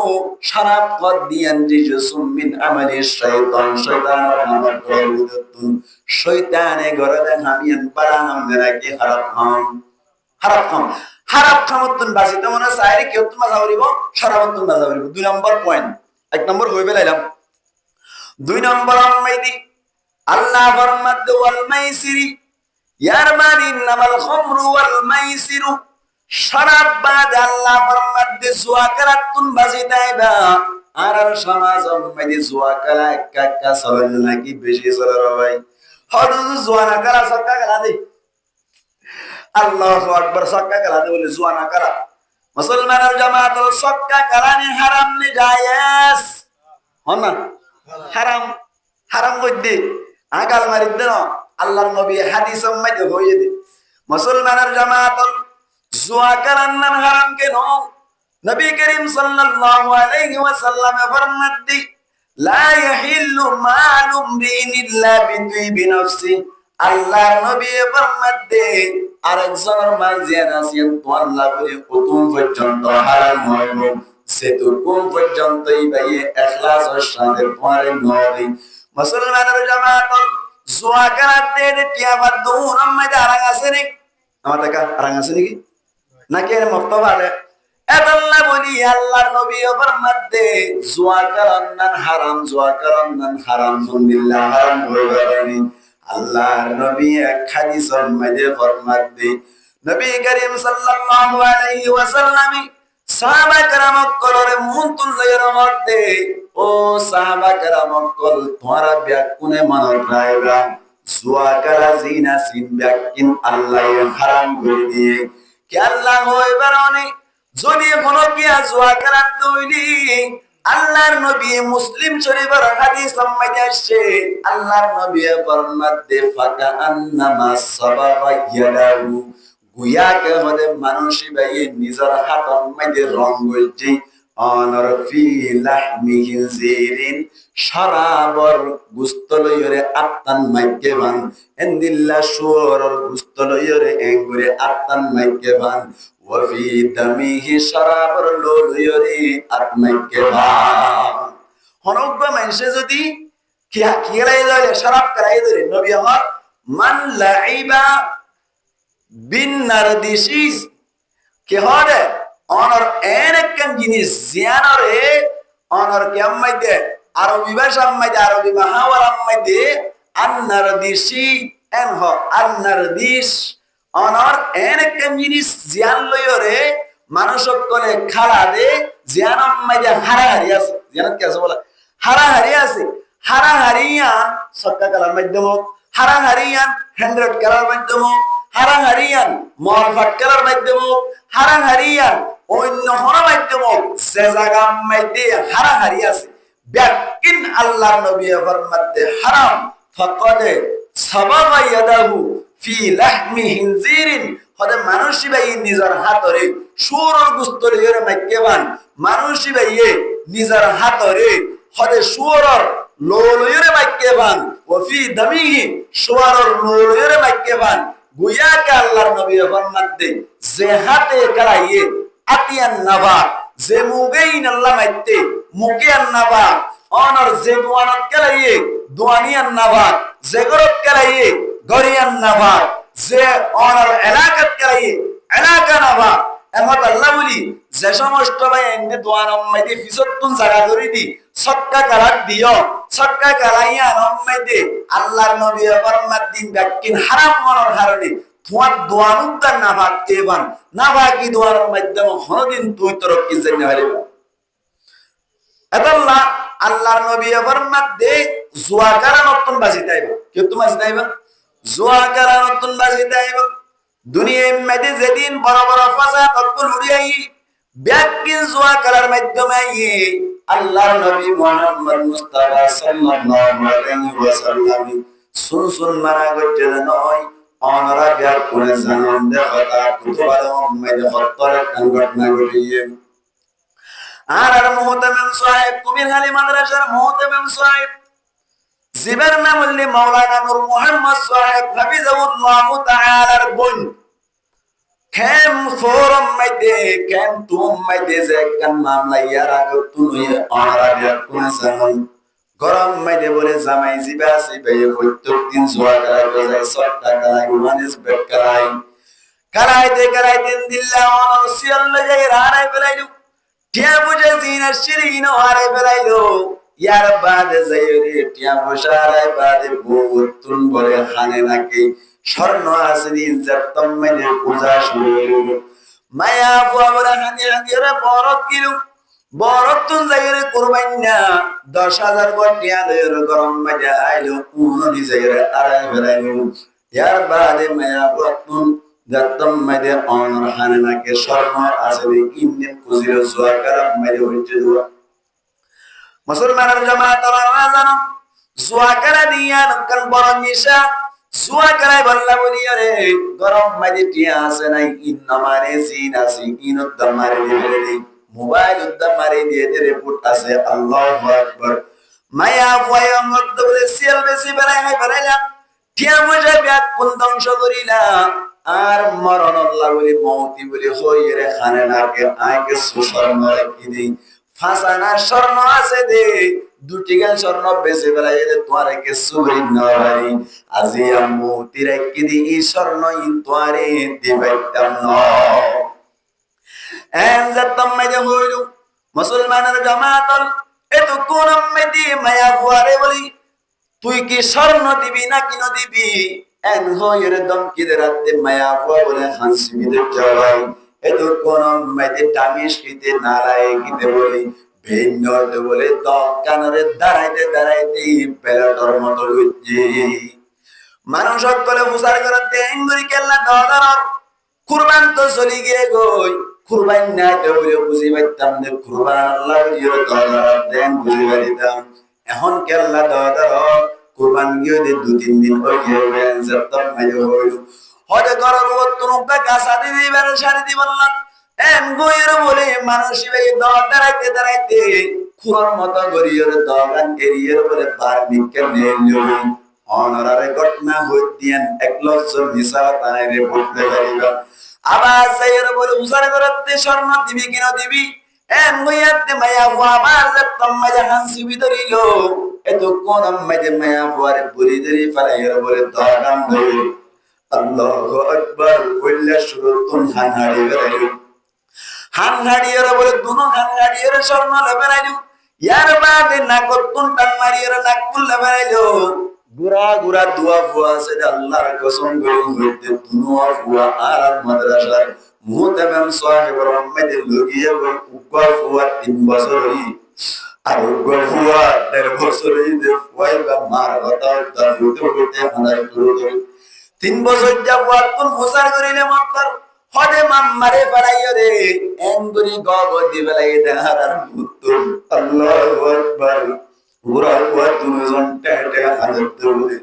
শারাব কদ দিয়ান রিজসুম মিন আমালি শাইতান শয়তানের আমল প্রভুদতুন শয়তানে গরদে হামিয়ান পারা হামদেরা কি হারাম খামতুন বাসিতে মনে চাইরে কেউ তোমা যাবরিব শারাবতুন বাজাবরিব 2 নম্বর পয়েন্ট 1 নম্বর হই বেলাইলাম 2 নম্বর আম্মাইদি আল্লাহ ফরমাত ওয়াল মাইসিরি ইয়ার মাদিন নামাল খামরু ওয়াল মাইসিরু শারাব বাদ আল্লাহ ফরমাত দে জুয়া করাতুন বাজিতাইবা আর সমাজ আম্মাইদি জুয়া করা একা চলে নাকি বেশি চলে ভাই হদু জুয়া না করা সক্কা করা দে আল্লাহু আকবার সক্কা করা দে বলে জুয়া না করা মুসলমানের জামাত সক্কা করানি হারাম নে জায়েজ হনা হারাম হারাম কইতে আগাল মারি দেন আল্লাহর নবী হাদিস মধ্যে হইয়ে দে মুসলমানের জামাত জুয়া করান হারাম কেন নবী করিম সাল্লাল্লাহু আলাইহি ওয়াসাল্লাম ফরমাতে লা ইয়াহিল্লু মালু মরিন ইল্লা বিতিবি নফসি আল্লাহর নবী ফরমাতে আরেকজনের মাল জিয়ান আসিয়ান তো আল্লাহ বলে প্রথম পর্যন্ত হারাম হইব সেতু কোন পর্যন্তই বাইয়ে ইখলাসের সাথে পড়ে নবী মুসলমানের জামাত জুয়া করাতে টিয়াবার দৌড় মধ্যে আরাম আছে নি আমার টাকা আরাম আছে নাকি নাকি এর মক্তবা আলে আল্লাহ বলি আল্লাহর নবী ফরমাতে জুয়া করান হারাম সুন্নাল্লাহ হারাম হইবানি আল্লাহর নবী এক হাদিসের মধ্যে ফরমাতে নবী করিম সাল্লাল্লাহু আলাইহি ওয়াসাল্লাম সাহাবা کرام কলরে মুনতুল লাইর মধ্যে ও সাহাবা کرام কল তোমারা ব্যাকুনে মনত রাখবা জুয়া করা জিনা সিন ব্যাকিন আল্লাহ হারাম করে দিয়ে কি আল্লাহ হইবারনি যদি কোন কি জুয়া করা তৈরি আল্লাহর নবী মুসলিম শরীফের হাদিস সম্মতে আসছে আল্লাহর নবী ফরমাতে ফাকা আন্নামা সাবাবা ইয়াদাহু গুয়া কে হলে মানুষই ভাই নিজের হাতের মধ্যে রং হইছে অনর ফি লাহমি হিনজিরিন শারাবর গুস্ত লইরে আত্তান মাইকে বান এন্দিল্লা শুরর গুস্ত লইরে এঙ্গুরে আত্তান মাইকে বান ওয়া ফি দামিহি শারাবর লইরে আত্মাইকে বান হনগ্য মানুষে যদি খেলাই যায় শরাব করাই ধরে নবী আমার মান লাইবা বিন নারদিসিস কে হরে অনর এনেকন জিনিস জিয়ানরে অনর কেমমাইতে আরবি ভাষার মধ্যে আরবি মাহাওয়ারার মধ্যে আন্নারদিসি এনহ আন্নারদিস অনর এনেকন জিনিস জিয়ান লয়রে মানুষক কলে খালা দে জিয়ানম মধ্যে হারাহারি আছে জিয়ানত কি আছে বলা হারাহারি আছে হারাহারিয়ান সক্কা কালার মাধ্যম হারাহারিয়ান 100 কালার মাধ্যম হারাহারিয়ান মরফাট কালার মাধ্যম হারাহারিয়ান অন্য হর মাধ্যম সে জায়গার মধ্যে হারাহারি আছে ব্যাকিন আল্লাহর নবী ফরমাতে হারাম ফাকাদে সাবাবা ইয়াদাহু ফি লাহমি হিনজিরিন হদে মানুষই ভাই নিজের হাতরে শুয়োরের গোশত লইরে মাইকেবান মানুষই ভাই নিজের হাতরে হদে শুয়োরের লইরে মাইকেবান ওয়া ফি দামিহি শুয়োরের লইরে মাইকেবান গুয়া কে আল্লাহর নবী ফরমাতে যে হাতে করাইয়ে আতিয়ান নাবা যে মুগেইন আল্লাহ মাইতে মুকিয়ান নাবা অনর যে দুয়ানত করাইয়ে দুয়ানিয়ান নাবা যে গরত করাইয়ে গরিয়ান নাবা যে অনর এলাকাত করাইয়ে এলাকা নাবা এমত আল্লাহ বলি যে সমস্ত ভাই এনে দোয়ান আম্মাইতে ফিসতুন জায়গা ধরে দি সক্কা কালাক দিও সক্কা কালাইয়া আম্মাইতে আল্লাহর নবী ফরমাত দিন ব্যাকিন হারাম মনর হারণে তোমার দোয়ান উদ্দান না ভাগতেবান না ভাগি দোয়ানের মাধ্যমে হনদিন তুই তরক কি জানি হারিবা আল্লাহ আল্লাহর নবী ফরমাত দে জুয়া করা নতুন বাজিতাইবা কে তুমি বাজিতাইবা জুয়া করা নতুন বাজিতাইবা দুনিয়ার মধ্যে যেদিন বড় বড় ফাসাদ অকল উড়িয়াই ব্যাকিন জুয়া করার মাধ্যমে আল্লাহর নবী মুহাম্মদ মুস্তাফা সাল্লাল্লাহু আলাইহি ওয়াসাল্লাম সুন মারা গজে নয় অনরা বিয়ার কোনে জানান দে কথা কুতুবার উম্মাদ হত্তর ঘটনা ঘটিয়ে আর মুহতামিম সাহেব কুমির আলী মাদ্রাসার মুহতামিম সাহেব জিবের নাম হল মাওলানা নূর মুহাম্মদ সাহেব হাফিজাহুল্লাহ তাআলার বোন কেম ফোরাম মাইদে কেম তুম মাইদে যে কান মামলা ইয়ার আগে তুমি অনারা বিয়া কোন জামান গরম মাইদে বলে জামাই জিবা সিবে প্রত্যেক দিন জোয়া করা যায় সট্টা করা মানিস বেট কারাই দিন দিল্লা অনসিয়াল লাগে রানাই বেলাইলো টিয়া বুঝে জিনা শিরিনো হারাই বেলাইলো ইয়ার বাদে যাইরে টিয়া বসারাই বাদে বহুতুন বলে খানে নাকি স্বর্ণ আসেনি ইজ্জতম মেনে পূজা শুরু হলো মায়া বুয়া বলে হানি হানিরে বরত কিলো বরত তুন যাইরে কুরবান না 10,000 বটিয়া লয়ের গরম মাঝে আইলো উনি যাইরে আড়াই বেলাইলো ইয়ার বাদে মায়া বুয়া তুন যাতম মাঝে অনর হানে নাকি স্বর্ণ আসেনি ইন্দিন কুজির জোয়া কারাম মাঝে হইতে দুয়া মুসলমানের জামাত আল্লাহ জোয়া কারা দিয়া নকন বড় নিশা জোয়া কারাই বল্লা বলিয়া রে গরম মাঝে টিয়া আছে নাই ইন্নামারে জিন আছে ইনুদ্দাম মারে দিলে মোবাইল উদ্দাম মারে দিয়ে রিপোর্ট আছে আল্লাহু আকবার মায়া ভয় মত বলে সিল বেশি বেড়াই হাই বেড়াইলা টিয়া মজা ব্যাগ কোন ধ্বংস করিলা আর মরণ আল্লাহ বলি মৌতি বলি হইয়ে রে খানে নাকে আইকে সুসর নয় কি দেই ফাসানা স্বর্ণ আছে দে দুটি গাল স্বর্ণ বেশি বেড়াই দে তোমারে কে সুবরি নয় আজি আম্মু তিরে কি দি এই স্বর্ণ ইন তোমারে দিবাইতাম ন এনজাতম মাইদে হইলু মুসলমানের জামাতল এত কোন মেদি মায়া ফুয়ারে বলি তুই কি স্বর্ণ দিবি না কি না দিবি এন হইর দম কি দে রাতে মায়া ফুয়া বলে হাসি মিদে জবাই এত কোন মেদি টামিস কিতে নারায় কিতে বলি ভিন্ন বলে দকানরে দাঁড়াইতে পেলাটর মতো লুচি মানুষ সকলে ফুসার করতে এঙ্গুরি কেল্লা দাদার কুরবান তো চলি গিয়ে গই কুরবান নাই তো বলে বুঝি পাইতাম যে কুরবান আল্লাহ বলিও দাদার দেন বুঝি পাইতাম এখন কেল্লা দাদার কুরবান গিয়ে দে 2-3 দিন হয়ে গেছে যতম নাই হইল হতে করার ওতনুকা গাছা দিবেন সারি দিবেন না এম গইর বলে মানুষ এই দাঁড়াইতে খুরার মতো গরিয়র দগান এরিয়ার বলে বার বিকে নেলিও অনারে ঘটনা হইতেন 1 লক্ষ মিছা তারে বলতে পারিবা আবার যাইর বলে উসারে করতে শর্ম দিবি কিনা দিবি এম গইয়াতে মায়া হুয়া মার যতম মায়া হাসি ভিতরিল এত কোন মাঝে মায়া হুয়ারে বলি ধরি ফলাইর বলে দগান ধরে আল্লাহু আকবার কইলা শুরুতুন হানহাড়ি বেরাইল হানহাড়িয়র বলে দুনো হানহাড়িয়র স্বর্ণ লেবেরাইল ইয়ার বাদে নাকতুন টান মারিয়র নাকুল লেবেরাইল গুরা দুয়া ফুয়া আছে আল্লাহর কসম করে হইতে দুনো ফুয়া আর মাদ্রাসার মুহতামিম সাহেব রহমাতুল্লাহ লগিয়া উগা ফুয়া 3 বছর হই আর উগা ফুয়া 1.5 বছর হই দে ফুয়া মার কথা তা হইতে হানার করে 3 বছর যা ফুয়া কোন হোসার করিলে মাত্র হদে মাম্মারে ফলাইও রে এঙ্গুরি গগদি বেলাই দেহার মুত্তু আল্লাহু আকবার পুরা পুরা দুজন টেটে হালত দৌড়ে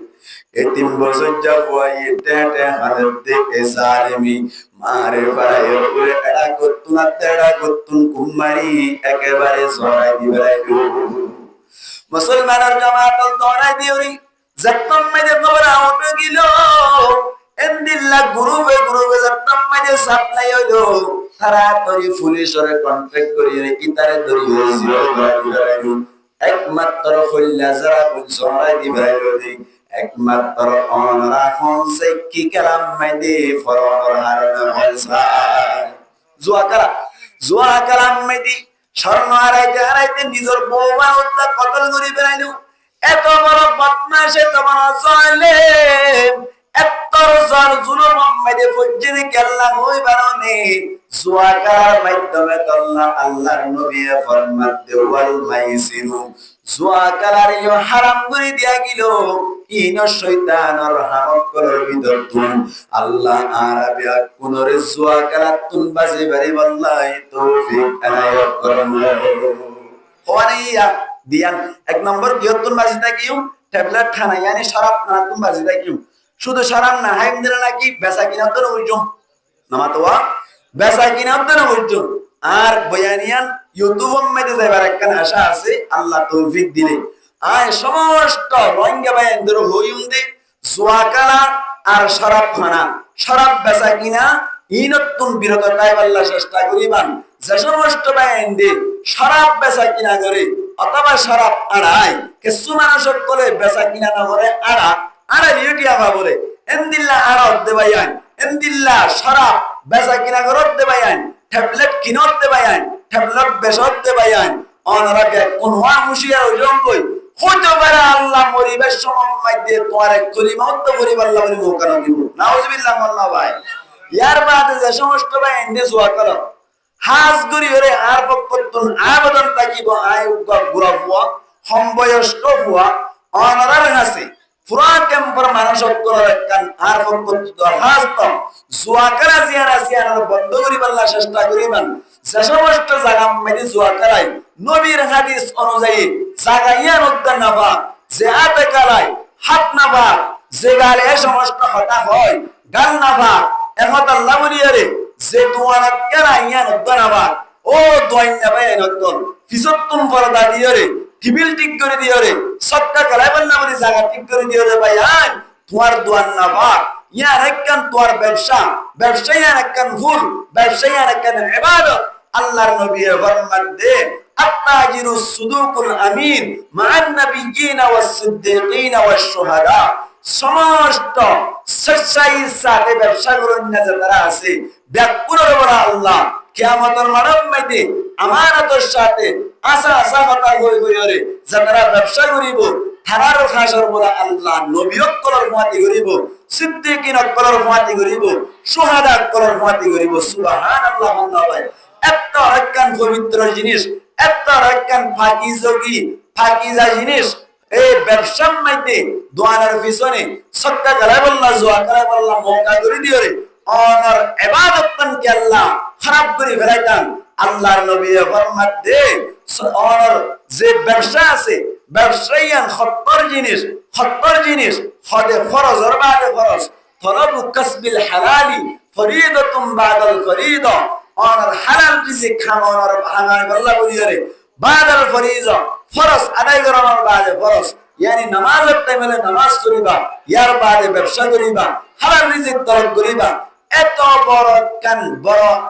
এই 3 বছর যা বয় টেটে হালত দে এসারেমি মারে ফলাইও রে এড়া কতুনা তেড়া কতুন কুমারি একেবারে সরাই দিবেলাই মুসলমানের জামাত দৌড়াই দিওরি যতম মেদে খবর আউট গিল এন্দিল্লা গ্রুপে যতম মেদে সাপ্লাই হইলো তারা তরি পুলিশের কন্টাক্ট করিয়ে ইতারে ধরি হইছিল একমাত্র হইলা যারা বুঝাই দিবাইলো দি একমাত্র অনরা ফনসে কি কালাম মেদে ফরর হারন হইসা জুয়া কালাম মেদি স্বর্ণ হারাইতে নিজের বউমা উত্তা কতল করি বেড়াইলো এত বড় বদমাশ এত বড় জালেম এত জল জুলুম মেদে ফজ্জিনি কেল্লা হই বারনে জুয়া কার মাধ্যমে আল্লাহর নবী ফরমান দেওয়াল মাইসিনু জুয়া কালার ইও হারাম করে দিয়া গিল ইন শয়তানর হামক করার ভিতর তুম আল্লাহ আরাবিয়া কোনরে জুয়া কালার তুন বাজে বাড়ি বল্লাই তৌফিক আনায়ত করুন হওয়ানিয়া দিয়ান 1 নম্বর কিয়তুন বাজিতা কিউ ট্যাবলেট খানা yani শরাব না তুম বাজিতা কিউ শুধু শরাব না হাইম দিলা নাকি বেচা কিনা তো হইজো নামাতোয়া বেচা কিনা তো হইজো আর বয়ানিয়ান ইউটিউব মধ্যে যাইবার একটা আশা আছে আল্লাহ তৌফিক দিলে আয় সমস্ত রোহিঙ্গা ভাইদের হইউন্দে জুয়া কালা আর শরাব খানা শরাব বেচা কিনা ইনতুন বিরত তাইবাল্লা চেষ্টা করিবান যে সমস্ত বাইন্দে শরাব বেচা কিনা করে অথবা শরাব আড়াই কিছু মানুষ করে বেচা কিনা না করে আড়া লিউটিয়া বলে এন্দিল্লা আড়া হতে বাইয়ান এন্দিল্লা শরাব বেচা কিনা করে হতে বাইয়ান ট্যাবলেট কিনা হতে বাইয়ান ট্যাবলেট বেচা হতে বাইয়ান অনারাকে কোন হওয়া মুশিয়ার ওজন কই হইতে পারে আল্লাহ মরিবের সময় দিয়ে তোমার এক কলিমা হতে পরিবার বলে মোকানো দিব নাউজুবিল্লাহ আল্লাহ ভাই ইয়ার বাদে যে সমস্ত ভাই এন্ডে জোয়া করো হাজ গরি হরে আর পক্ষতুন আবেদন থাকিব আয়ুগ গুরা হুয়া সমবয়স্ক হুয়া অনারার হাসি পুরা কেম্পর মানুষক করার কান আর পক্ষতুন হাস্ত জোয়া করা জিয়ারা জিয়ারা বন্ধ করিবার চেষ্টা করিবান যে সমস্ত জায়গা মেদি জোয়া করাই নবীর হাদিস অনুযায়ী জাগাইয়া নদ্দা নাবা যে আতে কালাই হাত নাবা যে গালে সমস্ত হতা হয় গাল নাবা এখন আল্লাহ বলিয়ারে যে তোমার কেনা ইয়া নদ্দা নাবা ও দোয়াইনা ভাই নদ্দন ফিসত্তুম পরদা দিয়রে টিবিল ঠিক করে দিয়রে সক্কা কালাই বলনা বলি জায়গা ঠিক করে দিয়রে ভাই আই তোমার দোয়ান নাবা ইয়া রাক্কান তোমার ব্যবসা ইয়া রাক্কান ভুল ব্যবসা ইয়া রাক্কান ইবাদত আল্লাহর নবী ফরমান দে আত্তাজিরু সুদুকুল আমিন মান নাবিয়িনা ওয়াস সিদ্দিকিনা ওয়াস শুহাদা সমস্ত সচ্চাইর সাথে ব্যবসা করেন না যারা আছে ব্যাকুলের বড় আল্লাহ কিয়ামতের মানবমে আমানতের সাথে আশা কথা হইরে যারা ব্যবসা করিব তারার খাসর বড় আল্লাহ নবীয়ক করার মাটি করিব সিদ্দিকিন করার মাটি করিব শুহাদা করার মাটি করিব সুবহানাল্লাহ আল্লাহ ভাই এত রাক্কান পবিত্র জিনিস এত রাক্কান ফাকিজা জিনিস এই ব্যবসার মধ্যে দোয়ানের পিছনে সক্কা গলায় বললা জোয়া গলায় বললা মৌকা করে দিও রে অনার ইবাদত কে আল্লাহ খারাপ করে ফেলাইতাম আল্লাহর নবী ফরমান দে অনার যে ব্যবসা আছে ব্যবসায়ীন খত্তর জিনিস খদে ফরজ আর বাদে ফরজ তলবু কাসবিল হালালি ফরিদাতুম বাদাল ফরিদা অনার হালাল রিজিক খাওয়ানোর ভাঙায় আল্লাহ বলিয়ারে বাদাল ফরিজা ফরজ আদায় করানোর বাদে ফরজ यानी নামাজের টাইমে নামাজ করিবা ইয়ার বাদে ব্যবসা করিবা হালাল রিজিক তলব করিবা এত বড়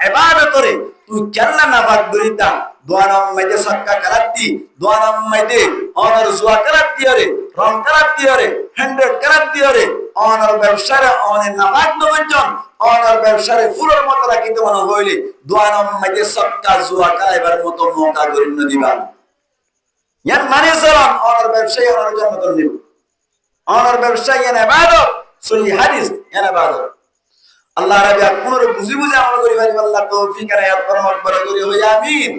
ইবাদত করে তুই কেননা নাফাক করিতা দোয়ানাম মাইদে সাক্কা কারাতি দোয়ানাম মাইদে অনার জুয়া কারাতি রে রং কারাতি রে হ্যান্ডেড কারাতি রে অনার ব্যবসারে অনের নাফাক নবজন অনার ব্যবসারে ফুলের মতো রাখিতে মনে হইলে দোয়ানাম মাইদে সাক্কা জুয়া কারাইবার মতো মৌকা করিন দিবা ইয়ান মানে সালাম অনার ব্যবসায়ী অনার জন্য নিব অনার ব্যবসায়ী এর ইবাদত সহি হাদিস এর ইবাদত আল্লাহ রাব্বি কোন বুঝি আমল করি পারি আল্লাহ তৌফিক আর আয়াত পরমত বড় করি হই আমিন।